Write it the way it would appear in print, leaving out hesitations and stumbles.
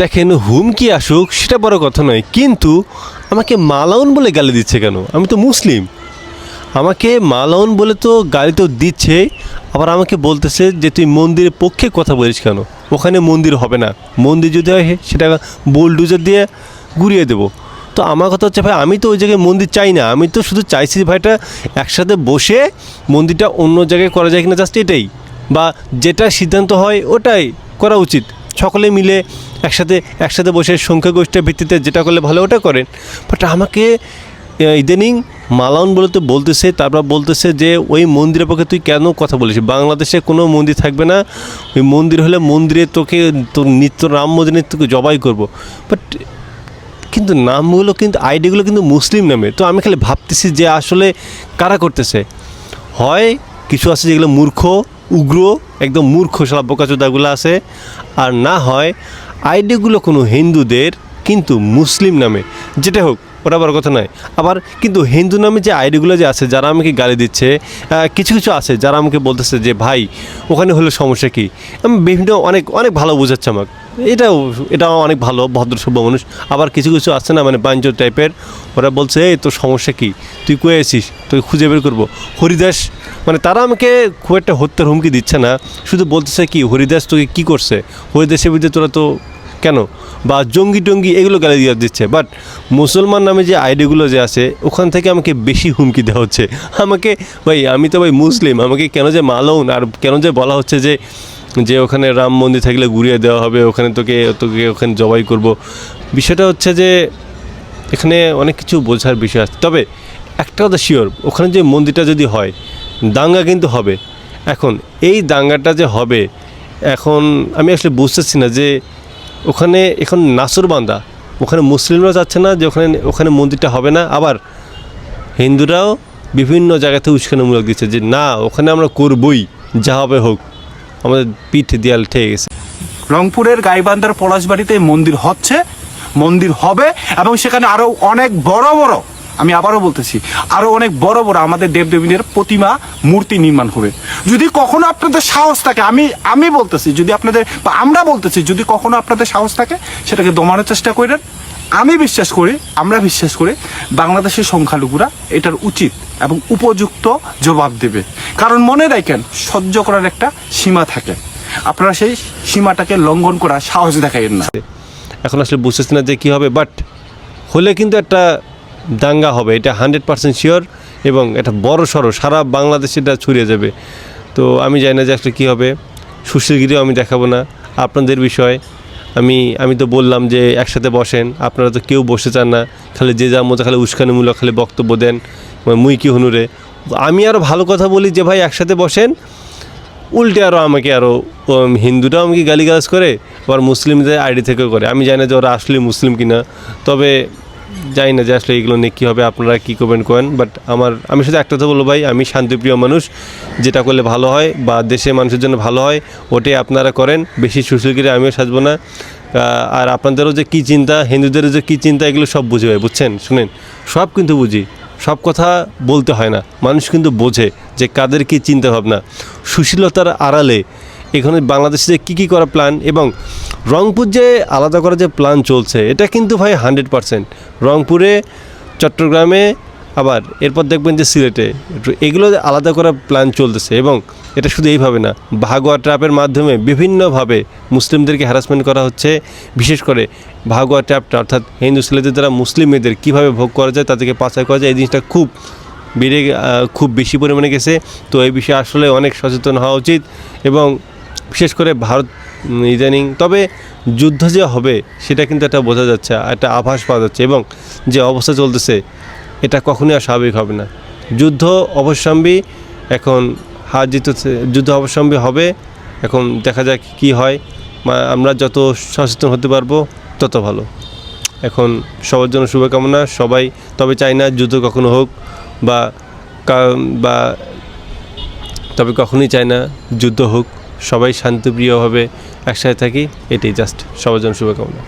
দেখেন হুমকি আসুক সেটা বড় কথা নয়, কিন্তু আমাকে মালাউন বলে গালি দিচ্ছে কেন? আমি তো মুসলিম। আমাকে মালাউন বলে তো গালি তো দিচ্ছে, আবার আমাকে বলতেছে যে তুই মন্দিরের পক্ষে কথা বলিস কেন? ওখানে মন্দির হবে না, মন্দির যদি হয় সেটা বুলডোজার দিয়ে গুড়িয়ে দেবো। তো আমার কথা হচ্ছে ভাই, আমি তো ওই জায়গায় মন্দির চাই না, আমি তো শুধু চাইছি ভাইটা একসাথে বসে মন্দিরটা অন্য জায়গায় করা যায় কিনা, জাস্ট এটাই, বা যেটা সিদ্ধান্ত হয় ওটাই করা উচিত। সকলে মিলে একসাথে বসে সংখ্যাগরিষ্ঠের ভিত্তিতে যেটা করলে ভালো ওটা করেন। বাট আমাকে ইদানিং মালাউন বলে তো বলতেছে, তারপর বলতেছে যে ওই মন্দিরের পক্ষে তুই কেন কথা বলিস? বাংলাদেশে কোনো মন্দির থাকবে না, ওই মন্দির হলে মন্দিরে তোকে তোর নিত্য রাম মন্দিরে তোকে জবাই করবো। বাট কিন্তু নামগুলো কিন্তু আইডিগুলো কিন্তু মুসলিম নামে। তো আমি খালি ভাবতেছি যে আসলে কারা করতেছে। হয় কিছু আছে যেগুলো মূর্খ, উগ্র, একদম মূর্খ শালা বোকাচোদাগুলো আছে, আর না হয় আইডিগুলো কোনো হিন্দুদের কিন্তু মুসলিম নামে। যেটা হোক ওটা বড় কথা নয়। আবার কিন্তু হিন্দু নামে যে আইডিগুলো যে আছে, যারা আমাকে গালি দিচ্ছে, কিছু কিছু আছে যারা আমাকে বলতেছে যে ভাই ওখানে হলে সমস্যা কী। আমি বিভিন্ন অনেক ভালো বোঝাচ্ছে আমাকে, এটাও অনেক ভালো ভদ্র সভ্য মানুষ। আবার কিছু কিছু আছে না মানে বাঞ্চর টাইপের, ওরা বলছে এই তোর সমস্যা কী, তুই কয়ে আসিস, তোকে খুঁজে বের করবো। হরিদাস মানে তারা আমাকে খুব একটা হত্যার হুমকি দিচ্ছে না, শুধু বলতেছে কি হরিদাস তোকে কী করছে, হরিদাসের বিরুদ্ধে তোরা তো কেন, বা জঙ্গি টঙ্গি এগুলো গালি দিয়ে দিচ্ছে। বাট মুসলমান নামে যে আইডিগুলো যে আছে ওখান থেকে আমাকে বেশি হুমকি দেওয়া হচ্ছে। আমাকে ভাই আমি তো ভাই মুসলিম, আমাকে কেন যে মালাউন আর কেন যে বলা হচ্ছে যে ওখানে রাম মন্দির থাকলে ঘুরিয়ে দেওয়া হবে, ওখানে তোকে ওখানে জবাই করব। বিষয়টা হচ্ছে যে এখানে অনেক কিছু বোঝার বিষয় আছে। তবে একটা কথা শিওর, ওখানে যে মন্দিরটা যদি হয় দাঙ্গা কিন্তু হবে। এখন এই দাঙ্গাটা যে হবে, এখন আমি আসলে বুঝতেছি না যে ওখানে এখন নাসরবান্দা, ওখানে মুসলিমরাও চাচ্ছে না যে ওখানে মন্দিরটা হবে না, আবার হিন্দুরাও বিভিন্ন জায়গাতে উস্কানিমূলক দিচ্ছে যে না ওখানে আমরা করবই, যা হবে হোক, আমাদের পিঠ দেয়াল ঠেকে গেছে। রংপুরের গাইবান্ধার পলাশবাড়িতে মন্দির হচ্ছে, মন্দির হবে, এবং সেখানে আরও অনেক বড় বড়, আমি আবারও বলতেছি, আরও অনেক বড় বড় আমাদের দেবদেবীদের প্রতিমা মূর্তি নির্মাণ হবে। যদি কখনো আপনাদের সাহস থাকে, আমি বলতেছি, যদি আপনাদের বা আমরা বলতেছি, যদি কখনো আপনাদের সাহস থাকে সেটাকে দমানোর চেষ্টা করেন। আমরা বিশ্বাস করি বাংলাদেশের সংখ্যালঘুরা এটার উচিত এবং উপযুক্ত জবাব দেবে। কারণ মনে রাখেন, সহ্য করার একটা সীমা থাকে, আপনারা সেই সীমাটাকে লঙ্ঘন করার সাহস দেখাবেন না। এখন আসলে বুঝতেছি না যে কী হবে, বাট হলে কিন্তু একটা দাঙ্গা হবে, এটা 100% শিওর, এবং এটা বড় সড়ো সারা বাংলাদেশে এটা ছড়িয়ে যাবে। তো আমি জানি না যে আসলে কী হবে। সুশীলগিরিও আমি দেখাবো না, আপনাদের বিষয়। আমি তো বললাম যে একসাথে বসেন, আপনারা তো কেউ বসে চান না, খালি যে যার মতো খালি উস্কানিমূলক খালি বক্তব্য দেন, মুই কি হুনুরে। আমি আরও ভালো কথা বলি যে ভাই একসাথে বসেন, উল্টে আমাকে হিন্দুরাও আমাকে গালিগালাজ করে, আবার মুসলিমদের আইডি থেকেও করে। আমি জানি না যে ওরা আসলে মুসলিম কিনা, তবে জানি না যে আসলে এগুলো নিয়ে কী হবে, আপনারা কী করবেন করেন। বাট আমি শুধু একটা কথা বলবো ভাই, আমি শান্তিপ্রিয় মানুষ, যেটা করলে ভালো হয় বা দেশের মানুষের জন্য ভালো হয় ওটাই আপনারা করেন। বেশি সুশীলগিরি আমিও সাজবো না। আর আপনাদেরও যে কী চিন্তা, হিন্দুদেরও যে কী চিন্তা, এগুলো সব বুঝে ভাই, বুঝছেন? শুনেন, সব কিন্তু বুঝি, সব কথা বলতে হয় না, মানুষ কিন্তু বোঝে যে কাদের কী চিন্তা ভাবনা। সুশীলতার আড়ালে এখানে বাংলাদেশে যে কী করা প্ল্যান, এবং রংপুর যে আলাদা করার যে প্ল্যান চলছে, এটা কিন্তু ভাই 100% রংপুরে, চট্টগ্রামে, আবার এরপর দেখবেন যে সিলেটে, এগুলো আলাদা করার প্ল্যান চলতেছে। এবং এটা শুধু এইভাবে না, ভাগোয়া ট্র্যাপের মাধ্যমে বিভিন্নভাবে মুসলিমদেরকে হ্যারাসমেন্ট করা হচ্ছে। বিশেষ করে ভাগোয়া ট্র্যাপটা, অর্থাৎ হিন্দু ছেলেদের দ্বারা মুসলিম মেয়েদের কীভাবে ভোগ করা যায়, তাদেরকে পাচার করা যায়, এই জিনিসটা খুব বেশি পরিমাণে গেছে। তো এই বিষয়ে আসলে অনেক সচেতন হওয়া উচিত, এবং বিশেষ করে ভারত ইদানিং। তবে যুদ্ধ যে হবে সেটা কিন্তু একটা বোঝা যাচ্ছে, একটা আভাস পাওয়া যাচ্ছে, এবং যে অবস্থা চলতেছে এটা কখনোই আর স্বাভাবিক হবে না। যুদ্ধ অবশ্যম্বী, এখন যুদ্ধ অবশ্যম্বী হবে। এখন দেখা যাক কি হয়, আমরা যত সচেতন হতে পারবো তত ভালো। এখন সবার জন্য শুভকামনা, সবাই। তবে চাই না যুদ্ধ কখনো হোক, তবে কখনোই চাই না যুদ্ধ হোক। সবাই শান্তিপ্রিয়ভাবে একসাথে থাকি, এটাই জাস্ট সবার জন্য শুভকামনা।